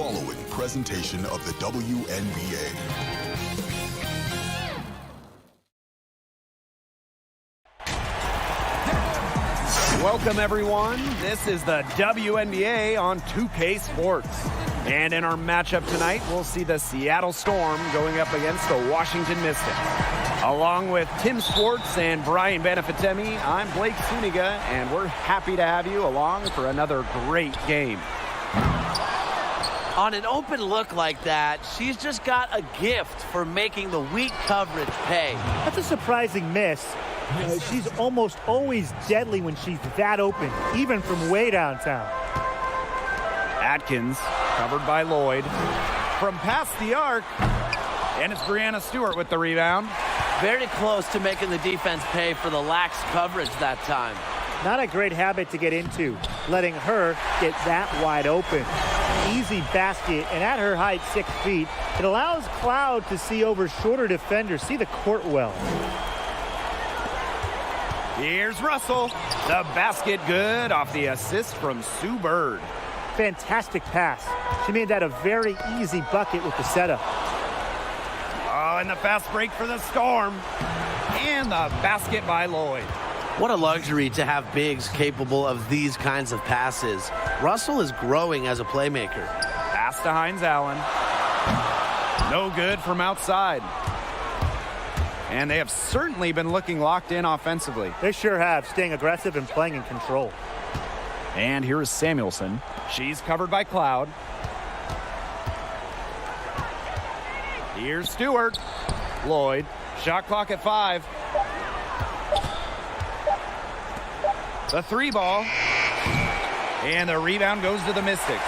following presentation of the WNBA. Welcome, everyone. This is the WNBA on 2K Sports. And in our matchup tonight, we'll see the Seattle Storm going up against the Washington Mystics. Along with Tim Swartz and Brian Benefitemi, I'm Blake Suniga, and we're happy to have you along for another great game. On an open look like that, she's just got a gift for making the weak coverage pay. That's a surprising miss. She's almost always deadly when she's that open, even from way downtown. Atkins, covered by Lloyd. From past the arc, and it's Brianna Stewart with the rebound. Very close to making the defense pay for the lax coverage that time. Not a great habit to get into, letting her get that wide open. Easy basket, and at her height, 6 feet, it allows Cloud to see over shorter defenders, see the court well. Here's Russell. The basket good off the assist from Sue Bird. Fantastic pass. She made that a very easy bucket with the setup. Oh, and the fast break for the Storm. And the basket by Lloyd. What a luxury to have bigs capable of these kinds of passes. Russell is growing as a playmaker. Pass to Hines Allen. No good from outside. And they have certainly been looking locked in offensively. They sure have, staying aggressive and playing in control. And here is Samuelson. She's covered by Cloud. Here's Stewart. Lloyd. Shot clock at 5. The 3 ball. And the rebound goes to the Mystics.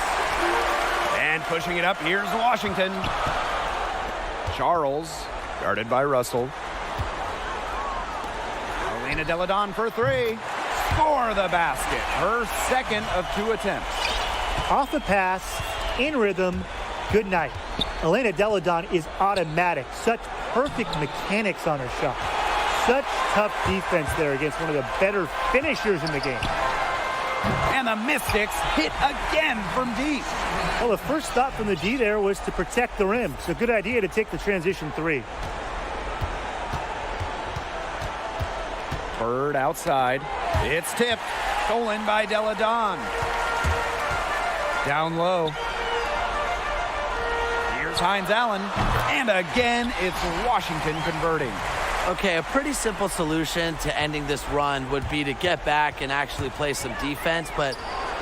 And pushing it up, here's Washington. Charles, guarded by Russell. Elena Deladon for 3. For the basket. Her second of 2 attempts. Off the pass, in rhythm, good night. Elena Deladon is automatic. Such perfect mechanics on her shot. Such tough defense there against one of the better finishers in the game. And the Mystics hit again from deep. Well, the first thought from the D there was to protect the rim. So good idea to take the transition 3. Bird outside. It's tipped. Stolen by Deladon. Down low. Here's Hines Allen. And again, it's Washington converting. Okay, a pretty simple solution to ending this run would be to get back and actually play some defense, but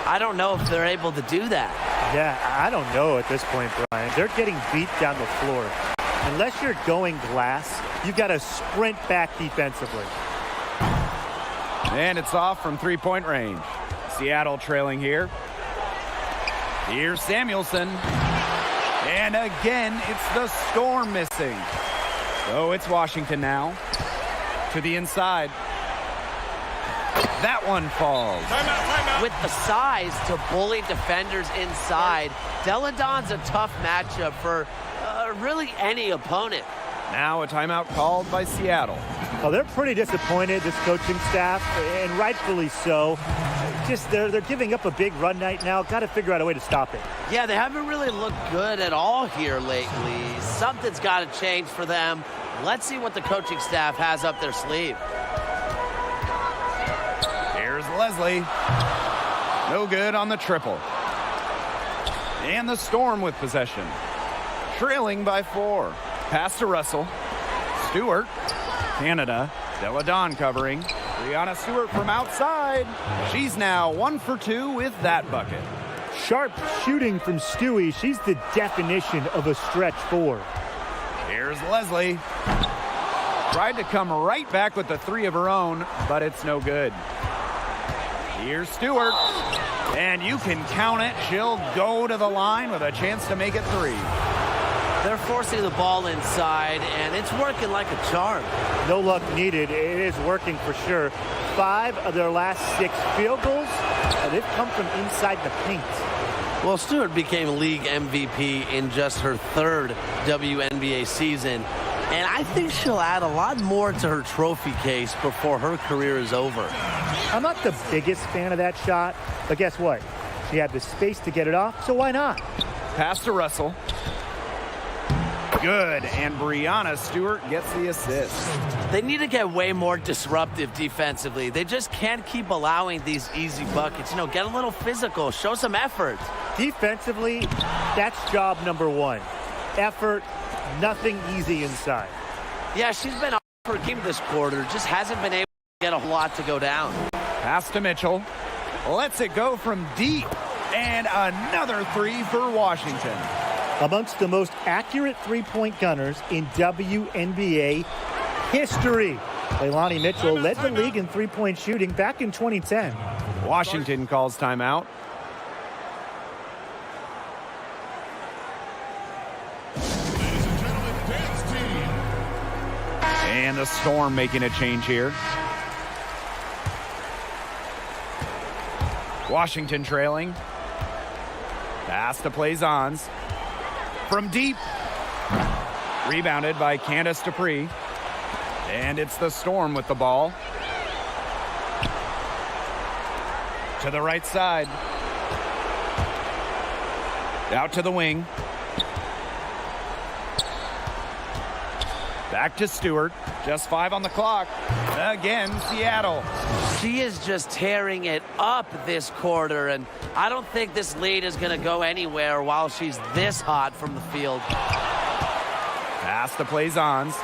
I don't know if they're able to do that. Yeah, I don't know at this point, Brian. They're getting beat down the floor. Unless you're going glass, you've got to sprint back defensively. And it's off from 3-point range. Seattle trailing here. Here's Samuelson. And again, it's the Storm missing. So it's Washington now. To the inside. That one falls. With the size to bully defenders inside, Deladon's a tough matchup for really any opponent. Now a timeout called by Seattle. Oh, they're pretty disappointed, this coaching staff, and rightfully so. Just they're giving up a big run night now. Got to figure out a way to stop it. Yeah, they haven't really looked good at all here lately. Something's got to change for them. Let's see what the coaching staff has up their sleeve. Here's Leslie. No good on the triple. And the Storm with possession. Trailing by 4. Pass to Russell. Stewart. Canada. Deladon covering. Brianna Stewart from outside. She's now 1 for 2 with that bucket. Sharp shooting from Stewie. She's the definition of a stretch 4. Here's Leslie. Tried to come right back with the 3 of her own, but it's no good. Here's Stewart. And you can count it. She'll go to the line with a chance to make it 3. They're forcing the ball inside, and it's working like a charm. No luck needed. It is working for sure. 5 of their last 6 field goals, and they've come from inside the paint. Well, Stewart became league MVP in just her 3rd WNBA season, and I think she'll add a lot more to her trophy case before her career is over. I'm not the biggest fan of that shot, but guess what? She had the space to get it off, so why not? Pass to Russell. Good, and Brianna Stewart gets the assist. They need to get way more disruptive defensively. They just can't keep allowing these easy buckets. You know, get a little physical, show some effort. Defensively, that's job number one. Effort, nothing easy inside. Yeah, she's been on her game this quarter, just hasn't been able to get a lot to go down. Pass to Mitchell. Lets it go from deep, and another three for Washington. Amongst the most accurate three-point gunners in WNBA history. Leilani Mitchell led the league in three-point shooting back in 2010. Washington calls timeout. And the Storm making a change here. Washington trailing. Pass to Plaisance. From deep. Rebounded by Candace Dupree. And it's the Storm with the ball. To the right side. Out to the wing. Back to Stewart. Just 5 on the clock. Again, Seattle. She is just tearing it up this quarter, and I don't think this lead is going to go anywhere while she's this hot from the field. Pass to Plaisance.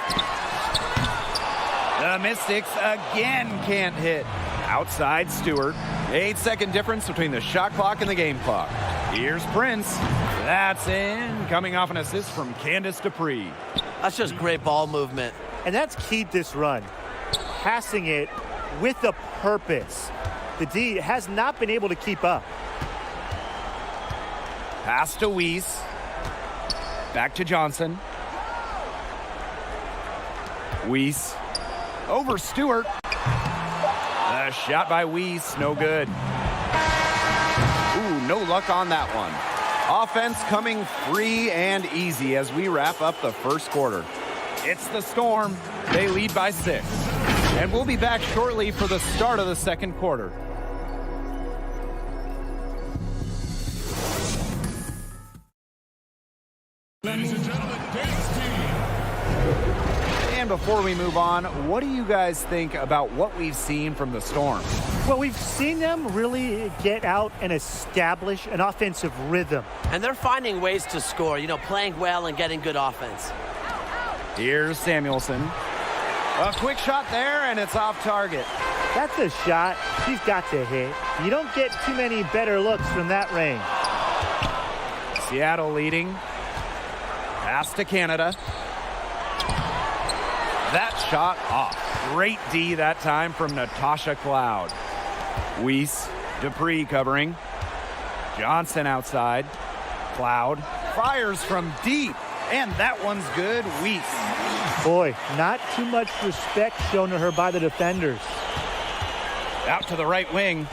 The Mystics again can't hit. Outside Stewart. 8-second difference between the shot clock and the game clock. Here's Prince. That's in. Coming off an assist from Candace Dupree. That's just great ball movement. And that's keyed this run. Passing it with a purpose. The D has not been able to keep up. Pass to Weiss. Back to Johnson. Weiss. Over Stewart. The shot by Weiss, no good. Ooh, no luck on that one. Offense coming free and easy as we wrap up the first quarter. It's the Storm. They lead by 6. And we'll be back shortly for the start of the second quarter. Ladies and gentlemen, dance team. And before we move on, what do you guys think about what we've seen from the Storm? Well, we've seen them really get out and establish an offensive rhythm. And they're finding ways to score, you know, playing well and getting good offense. Here's Samuelson. A quick shot there, and it's off target. That's a shot she's got to hit. You don't get too many better looks from that range. Seattle leading. Pass to Canada. That shot off. Great D that time from Natasha Cloud. Weiss, Dupree covering. Johnson outside. Cloud fires from deep, and that one's good. Weiss. Boy, not too much respect shown to her by the defenders. Out to the right wing.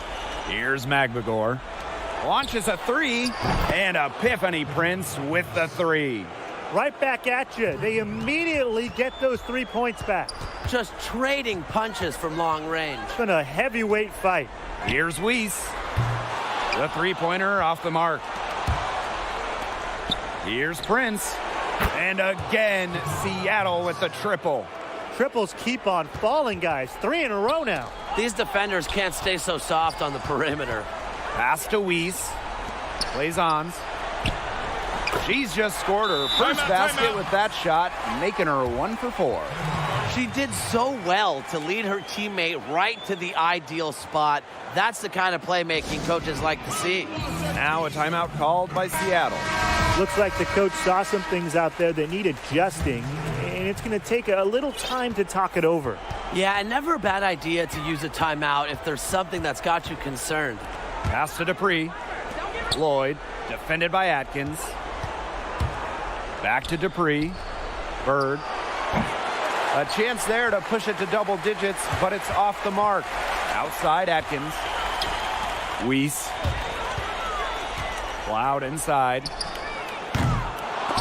Here's Magbagor. Launches a three, and Epiphany Prince with the three. Right back at you. They immediately get those 3 points back. Just trading punches from long range. It's been a heavyweight fight. Here's Weiss. The three-pointer off the mark. Here's Prince. And again, Seattle with the triple. Triples keep on falling, guys. 3 in a row now. These defenders can't stay so soft on the perimeter. Pass to Weiss. Plaisance. She's just scored her first basket with that shot, making her 1 for 4. She did so well to lead her teammate right to the ideal spot. That's the kind of playmaking coaches like to see. Now a timeout called by Seattle. Looks like the coach saw some things out there that need adjusting, and it's going to take a little time to talk it over. Yeah, and never a bad idea to use a timeout if there's something that's got you concerned. Pass to Dupree. Lloyd, defended by Atkins. Back to Dupree. Bird. A chance there to push it to double digits, but it's off the mark. Outside Atkins. Weiss. Cloud inside.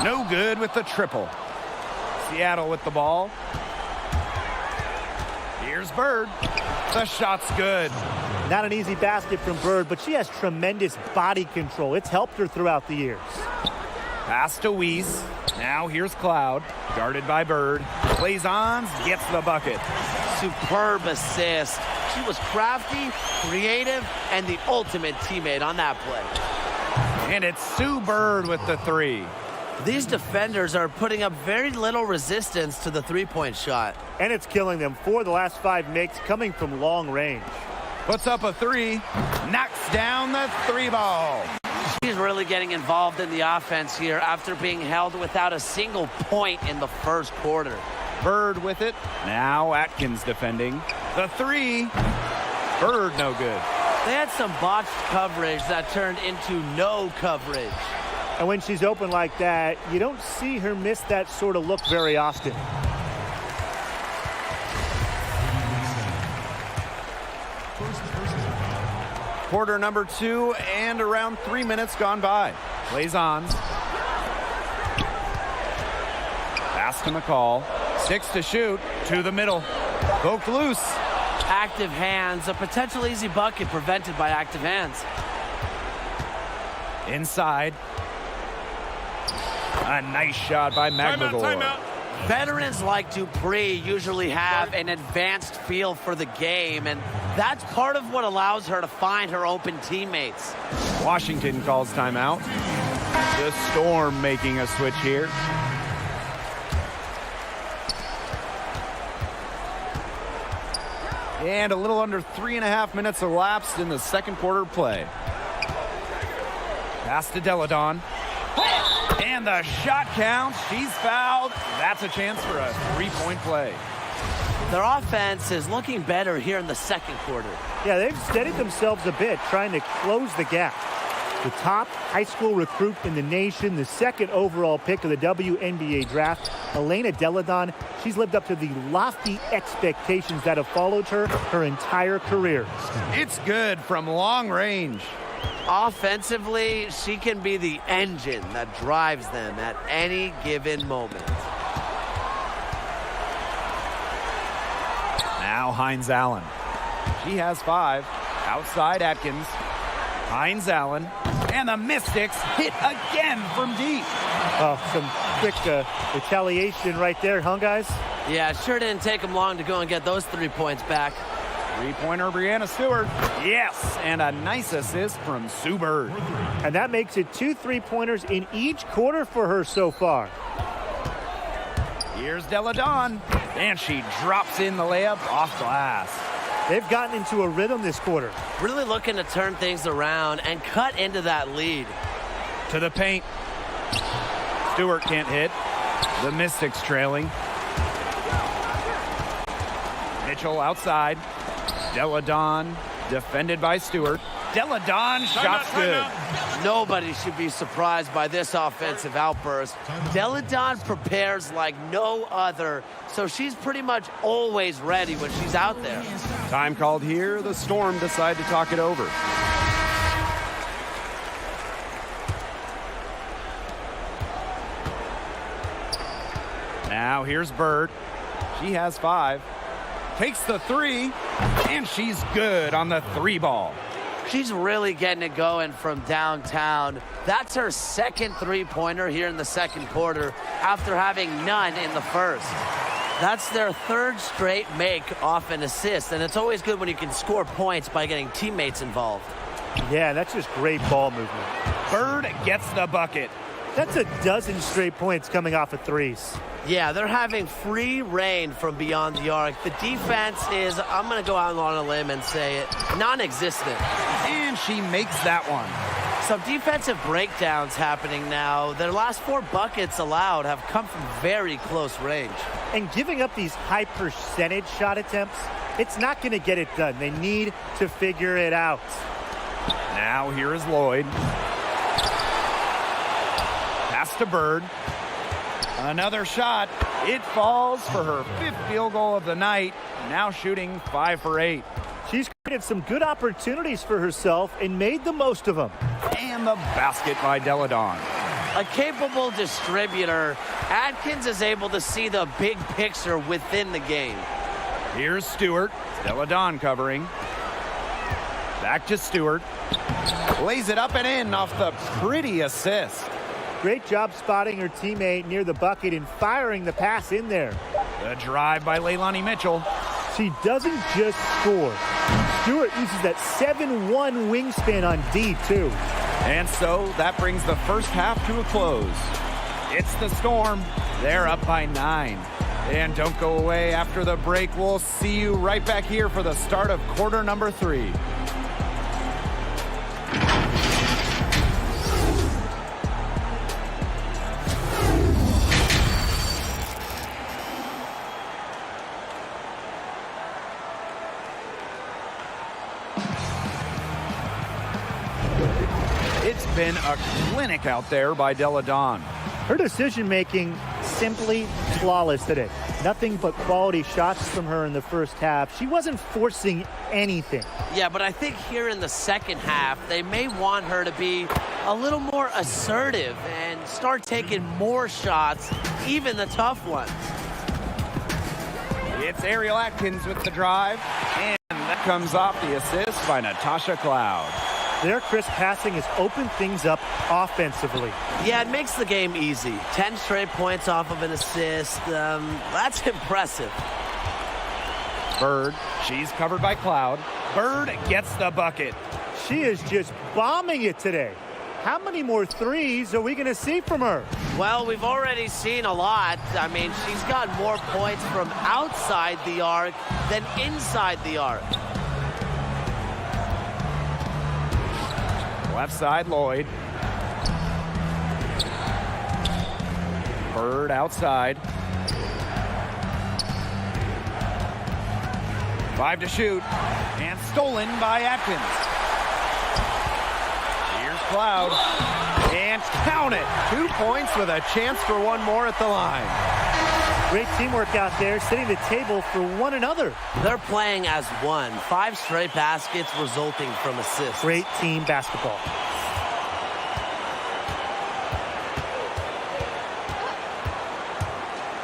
No good with the triple. Seattle with the ball. Here's Bird. The shot's good. Not an easy basket from Bird, but she has tremendous body control. It's helped her throughout the years. Pass to Weiss. Now here's Cloud. Guarded by Bird. Plays on, gets the bucket. Superb assist. She was crafty, creative, and the ultimate teammate on that play. And it's Sue Bird with the three. These defenders are putting up very little resistance to the three-point shot. And it's killing them. 4 of the last 5 makes coming from long range. Puts up a three. Knocks down the three ball. She's really getting involved in the offense here after being held without a single point in the first quarter. Bird with it. Now Atkins defending. The three. Bird no good. They had some botched coverage that turned into no coverage. And when she's open like that, you don't see her miss that sort of look very often. Quarter number 2 and around 3 minutes gone by. Plays on. Pass to McCall. 6 to shoot. To the middle. Poked loose. Active hands. A potential easy bucket prevented by active hands. Inside. A nice shot by McMagor. Timeout. Veterans like Dupree usually have an advanced feel for the game, and that's part of what allows her to find her open teammates. Washington calls timeout. The Storm making a switch here. And a little under 3.5 minutes elapsed in the second quarter play. Pass to Deladon. And the shot counts. She's fouled. That's a chance for a three-point play. Their offense is looking better here in the second quarter. Yeah, they've steadied themselves a bit, trying to close the gap. The top high school recruit in the nation, the second overall pick of the WNBA draft, Elena Deladon, she's lived up to the lofty expectations that have followed her entire career. It's good from long range. Offensively, she can be the engine that drives them at any given moment. Now Hines Allen. She has 5. Outside Atkins. Hines Allen. And the Mystics hit again from deep. Oh, some quick retaliation right there, huh, guys? Yeah, it sure didn't take them long to go and get those 3 points back. Three-pointer, Brianna Stewart. Yes, and a nice assist from Sue Bird. And that makes it 2 3-pointers in each quarter for her so far. Here's Deladon. And she drops in the layup off glass. They've gotten into a rhythm this quarter. Really looking to turn things around and cut into that lead. To the paint. Stewart can't hit. The Mystics trailing. Mitchell outside. Deladon defended by Stewart. Deladon shot's good. Nobody should be surprised by this offensive outburst. Deladon prepares like no other, so she's pretty much always ready when she's out there. Time called here. The Storm decide to talk it over. Now here's Bird. She has 5. Takes the 3, and she's good on the 3 ball. She's really getting it going from downtown. That's her second 3-pointer here in the second quarter after having none in the first. That's their 3rd straight make off an assist, and it's always good when you can score points by getting teammates involved. Yeah, that's just great ball movement. Bird gets the bucket. That's a dozen straight points coming off of threes. Yeah, they're having free reign from beyond the arc. The defense is, I'm going to go out on a limb and say it, non-existent. And she makes that one. Some defensive breakdowns happening now. Their last 4 buckets allowed have come from very close range. And giving up these high percentage shot attempts, it's not going to get it done. They need to figure it out. Now here is Lloyd. Pass to Bird. Another shot. It falls for her 5th field goal of the night. Now shooting 5 for 8. She's created some good opportunities for herself and made the most of them. And the basket by Deladon. A capable distributor, Atkins is able to see the big picture within the game. Here's Stewart. Deladon covering. Back to Stewart. Lays it up and in off the pretty assist. Great job spotting her teammate near the bucket and firing the pass in there. The drive by Leilani Mitchell. She doesn't just score. Stewart uses that 7-1 wingspan on D, too. And so that brings the first half to a close. It's the Storm. They're up by 9. And don't go away after the break. We'll see you right back here for the start of quarter number 3. It's been a clinic out there by Della Dawn. Her decision-making simply flawless today. Nothing but quality shots from her in the first half. She wasn't forcing anything. Yeah, but I think here in the second half, they may want her to be a little more assertive and start taking more shots, even the tough ones. It's Ariel Atkins with the drive, and that comes off the assist by Natasha Cloud. Their crisp passing has opened things up offensively. Yeah, it makes the game easy. 10 straight points off of an assist. That's impressive. Bird, she's covered by Cloud. Bird gets the bucket. She is just bombing it today. How many more threes are we going to see from her? Well, we've already seen a lot. I mean, she's got more points from outside the arc than inside the arc. Left side, Lloyd. Bird outside. 5 to shoot. And stolen by Atkins. Here's Cloud. And count it. 2 points with a chance for one more at the line. Great teamwork out there, setting the table for one another. They're playing as one. 5 straight baskets resulting from assists. Great team basketball.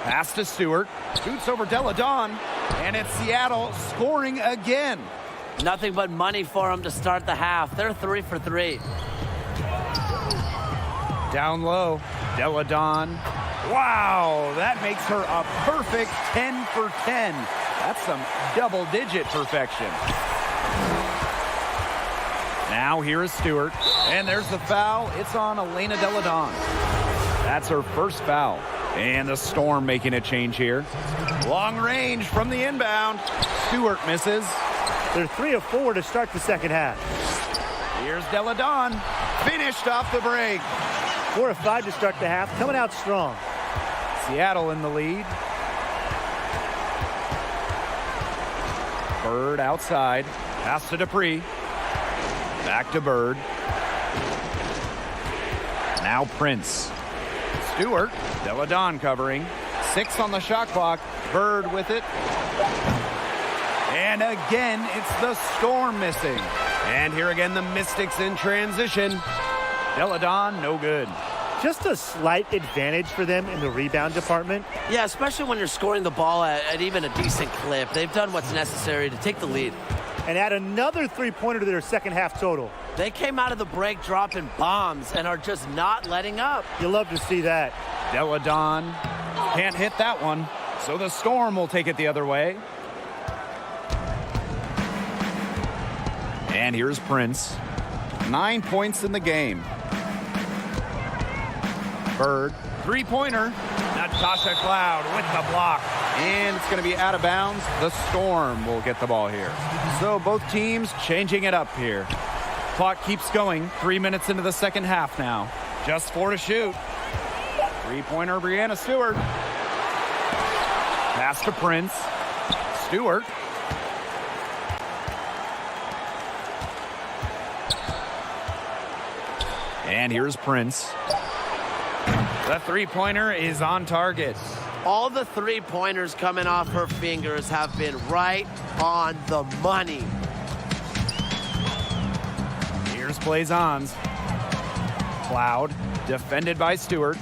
Pass to Stewart. Shoots over Della Dawn. And it's Seattle scoring again. Nothing but money for them to start the half. They're 3 for 3. Down low. Della Dawn. Wow, that makes her a perfect 10 for 10. That's some double-digit perfection. Now here is Stewart, and there's the foul. It's on Elena Della Dawn. That's her first foul. And the Storm making a change here. Long range from the inbound. Stewart misses. They're 3 of 4 to start the second half. Here's Della Dawn. Finished off the break. 4 of 5 to start the half, coming out strong. Seattle in the lead. Bird outside. Pass to Dupree. Back to Bird. Now Prince. Stewart. Della Dawn covering. 6 on the shot clock. Bird with it. And again, it's the Storm missing. And here again, the Mystics in transition. Della Dawn, no good. Just a slight advantage for them in the rebound department. Yeah, especially when you're scoring the ball at even a decent clip. They've done what's necessary to take the lead. And add another three-pointer to their second half total. They came out of the break dropping bombs and are just not letting up. You love to see that. Della Dawn can't hit that one, so the Storm will take it the other way. And here's Prince. 9 points in the game. Bird, three-pointer. Natasha Cloud with the block. And it's going to be out of bounds. The Storm will get the ball here. So both teams changing it up here. Clock keeps going. 3 minutes into the second half now. Just 4 to shoot. Three-pointer, Brianna Stewart. Pass to Prince. Stewart. And here's Prince. The three-pointer is on target. All the three-pointers coming off her fingers have been right on the money. Here's Blazons. Cloud, defended by Stewart.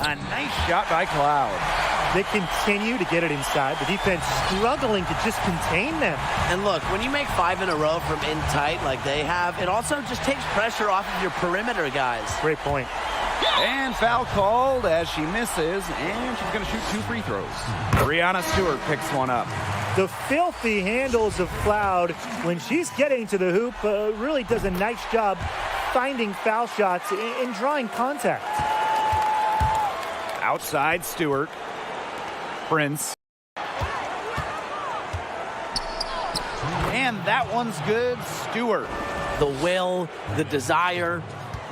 A nice shot by Cloud. They continue to get it inside. The defense struggling to just contain them. And look, when you make 5 in a row from in tight like they have, it also just takes pressure off of your perimeter guys. Great point. And foul called as she misses, and she's going to shoot 2 free throws. Brianna Stewart picks one up. The filthy handles of Cloud when she's getting to the hoop really does a nice job finding foul shots and drawing contact. Outside Stewart. Prince. And that one's good. Stewart. The will, the desire.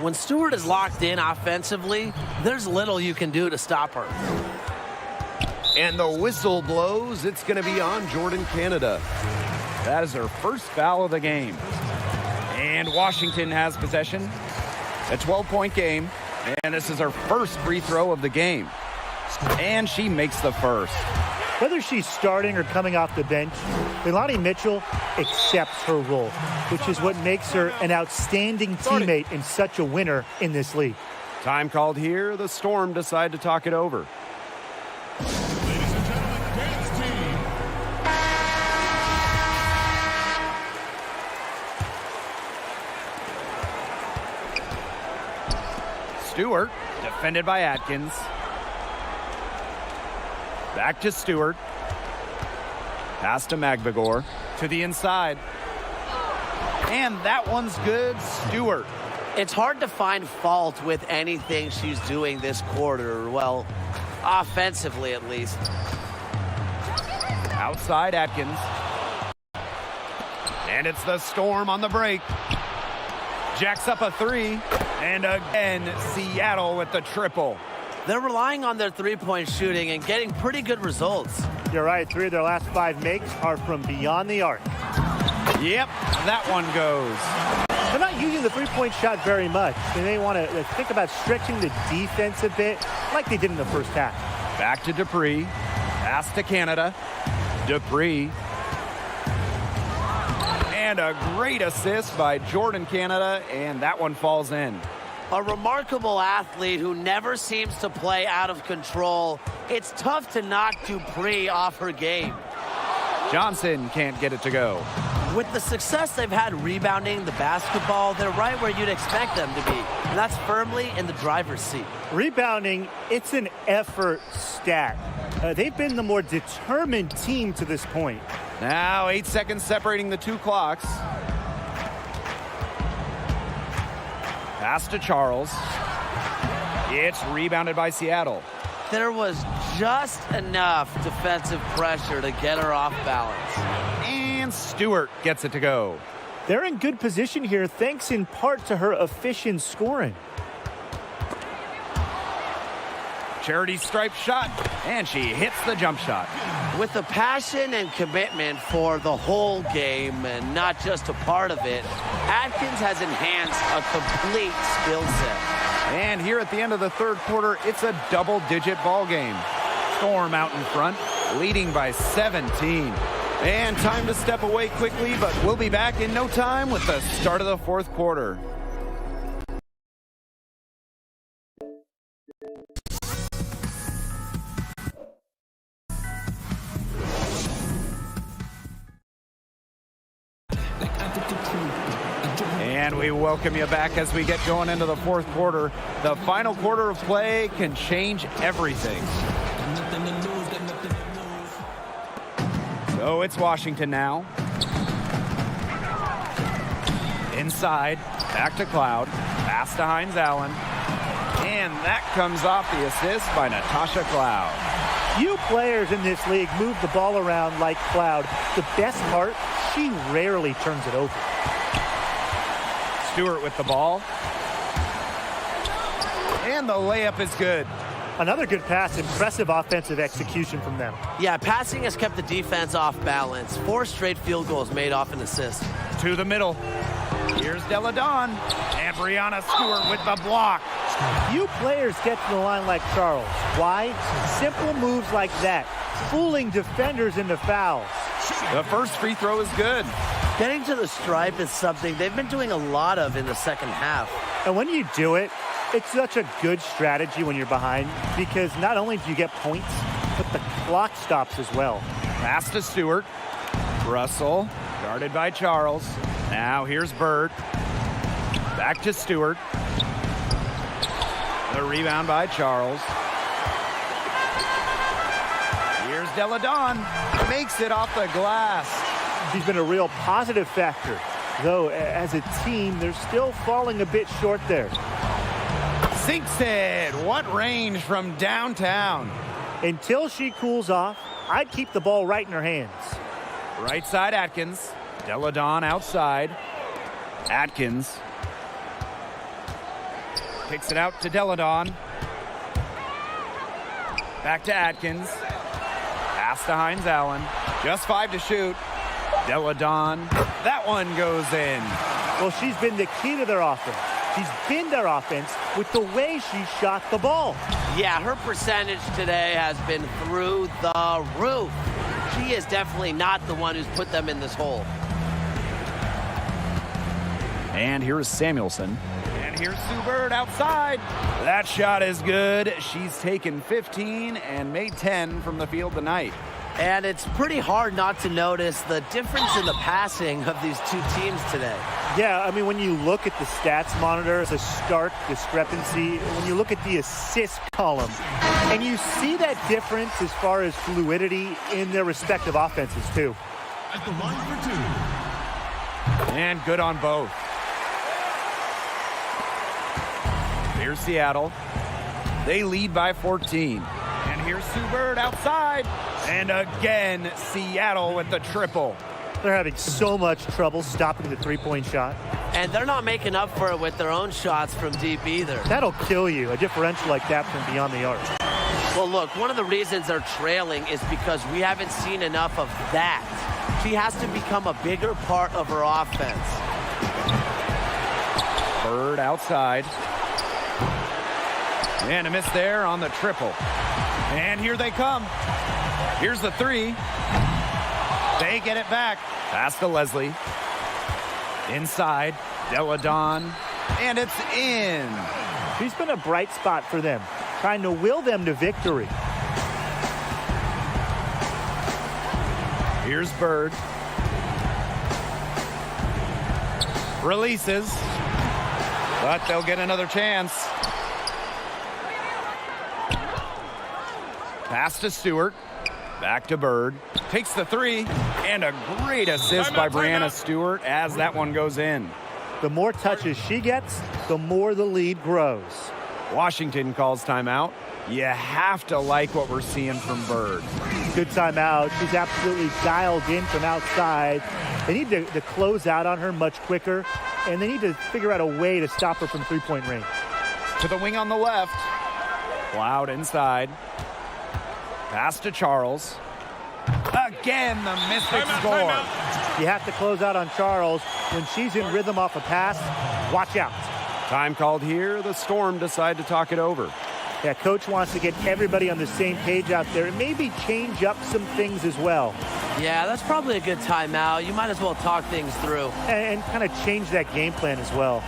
When Stewart is locked in offensively, there's little you can do to stop her. And the whistle blows. It's going to be on Jordan Canada. That is her first foul of the game. And Washington has possession. A 12-point game. And this is her first free throw of the game. And she makes the first. Whether she's starting or coming off the bench, Leilani Mitchell accepts her role, which is what makes her an outstanding teammate and such a winner in this league. Time called here. The Storm decide to talk it over. Ladies and gentlemen, dance team. Stewart, defended by Atkins. Back to Stewart. Pass to Magbagor. To the inside. And that one's good. Stewart. It's hard to find fault with anything she's doing this quarter. Well, offensively at least. Outside Atkins. And it's the Storm on the break. Jacks up a 3. And again, Seattle with the triple. They're relying on their three-point shooting and getting pretty good results. You're right. 3 of their last 5 makes are from beyond the arc. Yep, that one goes. They're not using the three-point shot very much. They may want to think about stretching the defense a bit like they did in the first half. Back to Dupree. Pass to Canada. Dupree. And a great assist by Jordan Canada, and that one falls in. A remarkable athlete who never seems to play out of control. It's tough to knock Dupree off her game. Johnson can't get it to go. With the success they've had rebounding the basketball, they're right where you'd expect them to be, and that's firmly in the driver's seat. Rebounding, it's an effort stat. They've been the more determined team to this point. Now 8 seconds separating the 2 clocks. Pass to Charles. It's rebounded by Seattle. There was just enough defensive pressure to get her off balance. And Stewart gets it to go. They're in good position here thanks in part to her efficient scoring. Charity stripe shot, and she hits the jump shot. With the passion and commitment for the whole game and not just a part of it, Atkins has enhanced a complete skill set. And here at the end of the third quarter, it's a double-digit ball game. Storm out in front, leading by 17. And time to step away quickly, but we'll be back in no time with the start of the fourth quarter. And we welcome you back as we get going into the fourth quarter. The final quarter of play can change everything. So it's Washington now. Inside, back to Cloud. Pass to Hines Allen. And that comes off the assist by Natasha Cloud. Few players in this league move the ball around like Cloud. The best part, she rarely turns it over. Stewart with the ball. And the layup is good. Another good pass, impressive offensive execution from them. Yeah, passing has kept the defense off balance. 4 straight field goals made off an assist. To the middle. Here's Della Dawn. And Brianna Stewart with the block. Few players get to the line like Charles. Why? Simple moves like that, fooling defenders into fouls. The first free throw is good. Getting to the stripe is something they've been doing a lot of in the second half. And when you do it, it's such a good strategy when you're behind because not only do you get points, but the clock stops as well. Pass to Stewart. Russell, guarded by Charles. Now here's Bird. Back to Stewart. The rebound by Charles. Here's Deladon. Makes it off the glass. She's been a real positive factor. Though, as a team, they're still falling a bit short there. Sinks it. What range from downtown. Until she cools off, I'd keep the ball right in her hands. Right side Atkins. Deladon outside. Atkins. Kicks it out to Deladon. Back to Atkins. Pass to Hines Allen. Just 5 to shoot. Deladon. That one goes in. Well, she's been the key to their offense. She's been their offense with the way she shot the ball. Yeah, her percentage today has been through the roof. She is definitely not the one who's put them in this hole. And here's Samuelson. And here's Sue Bird outside. That shot is good. She's taken 15 and made 10 from the field tonight. And it's pretty hard not to notice the difference in the passing of these two teams today. Yeah, I mean, when you look at the stats monitor, it's a stark discrepancy. When you look at the assist column, and you see that difference as far as fluidity in their respective offenses, too. At the line for 2. And good on both. Here's Seattle. They lead by 14. And here's Sue Bird outside. And again, Seattle with the triple. They're having so much trouble stopping the three-point shot. And they're not making up for it with their own shots from deep either. That'll kill you, a differential like that from beyond the arc. Well, look, one of the reasons they're trailing is because we haven't seen enough of that. She has to become a bigger part of her offense. Bird outside. And a miss there on the triple. And here they come. Here's the three. They get it back. Pass to Leslie. Inside. Deladon. And it's in. She's been a bright spot for them, trying to will them to victory. Here's Bird. Releases. But they'll get another chance. Pass to Stewart. Back to Bird. Takes the three. And a great assist by Brianna Stewart as that one goes in. The more touches she gets, the more the lead grows. Washington calls timeout. You have to like what we're seeing from Bird. Good timeout. She's absolutely dialed in from outside. They need to close out on her much quicker, and they need to figure out a way to stop her from three-point range. To the wing on the left. Cloud inside. Pass to Charles. Again, the Mystics score. You have to close out on Charles. When she's in rhythm off a pass, watch out. Time called here. The Storm decide to talk it over. Yeah, coach wants to get everybody on the same page out there and maybe change up some things as well. Yeah, that's probably a good timeout. You might as well talk things through. And kind of change that game plan as well.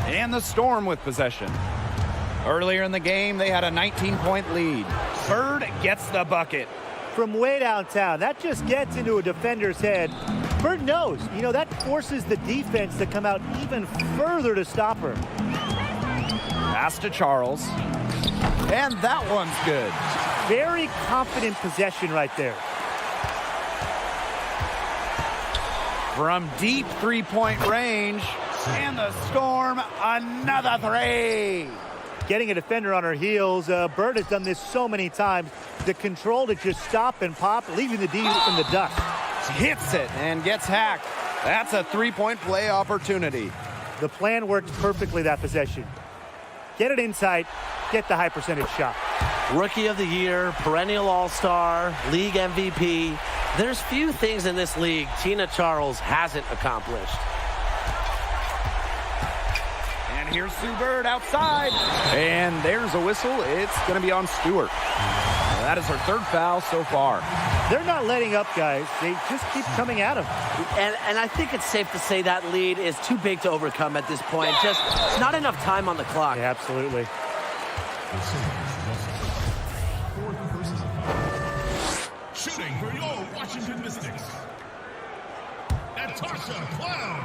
And the Storm with possession. Earlier in the game, they had a 19-point lead. Bird gets the bucket. From way downtown, that just gets into a defender's head. Bird knows, that forces the defense to come out even further to stop her. Pass to Charles. And that one's good. Very confident possession right there. From deep three-point range. And the Storm, another three. Getting a defender on her heels. Bird has done this so many times. The control to just stop and pop, leaving the D in the dust. Hits it and gets hacked. That's a three-point play opportunity. The plan worked perfectly that possession. Get it inside, get the high percentage shot. Rookie of the year, perennial all-star, league MVP. There's few things in this league Tina Charles hasn't accomplished. Here's Sue Bird outside. And there's a whistle. It's going to be on Stewart. That is her third foul so far. They're not letting up, guys. They just keep coming at them. And I think it's safe to say that lead is too big to overcome at this point. Just not enough time on the clock. Yeah, absolutely. Shooting for your Washington Mystics, Natasha Cloud.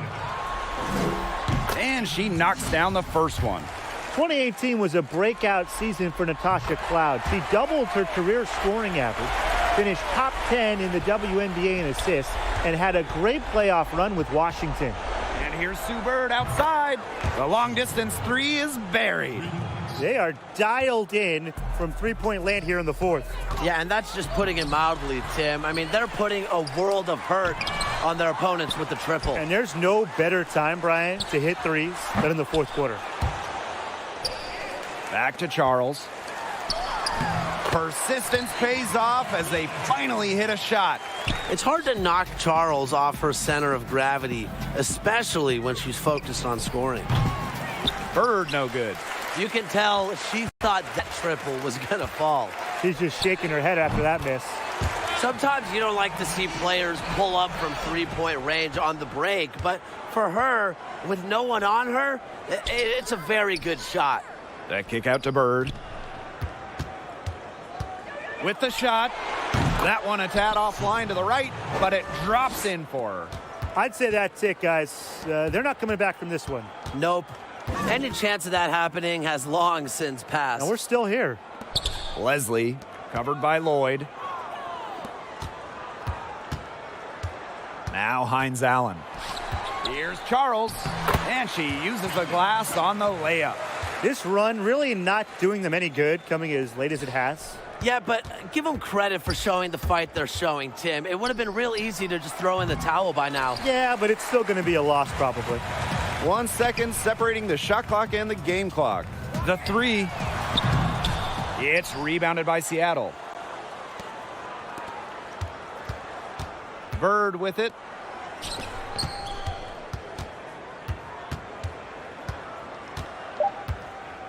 And she knocks down the first one. 2018 was a breakout season for Natasha Cloud. She doubled her career scoring average, finished top 10 in the WNBA in assists, and had a great playoff run with Washington. And here's Sue Bird outside. The long distance three is buried. They are dialed in from three-point land here in the fourth. Yeah, and that's just putting it mildly, Tim. I mean, they're putting a world of hurt on their opponents with the triple. And there's no better time, Brian, to hit threes than in the fourth quarter. Back to Charles. Persistence pays off as they finally hit a shot. It's hard to knock Charles off her center of gravity, especially when she's focused on scoring. Bird no good. You can tell she thought that triple was going to fall. She's just shaking her head after that miss. Sometimes you don't like to see players pull up from three-point range on the break, but for her, with no one on her, it's a very good shot. That kick out to Bird. With the shot. That one a tad offline to the right, but it drops in for her. I'd say that's it, guys. They're not coming back from this one. Nope. Any chance of that happening has long since passed. And we're still here. Leslie, covered by Lloyd. Now Hines Allen. Here's Charles, and she uses the glass on the layup. This run really not doing them any good, coming as late as it has. Yeah, but give them credit for showing the fight they're showing, Tim. It would have been real easy to just throw in the towel by now. Yeah, but it's still going to be a loss probably. 1 second separating the shot clock and the game clock. The three. It's rebounded by Seattle. Bird with it.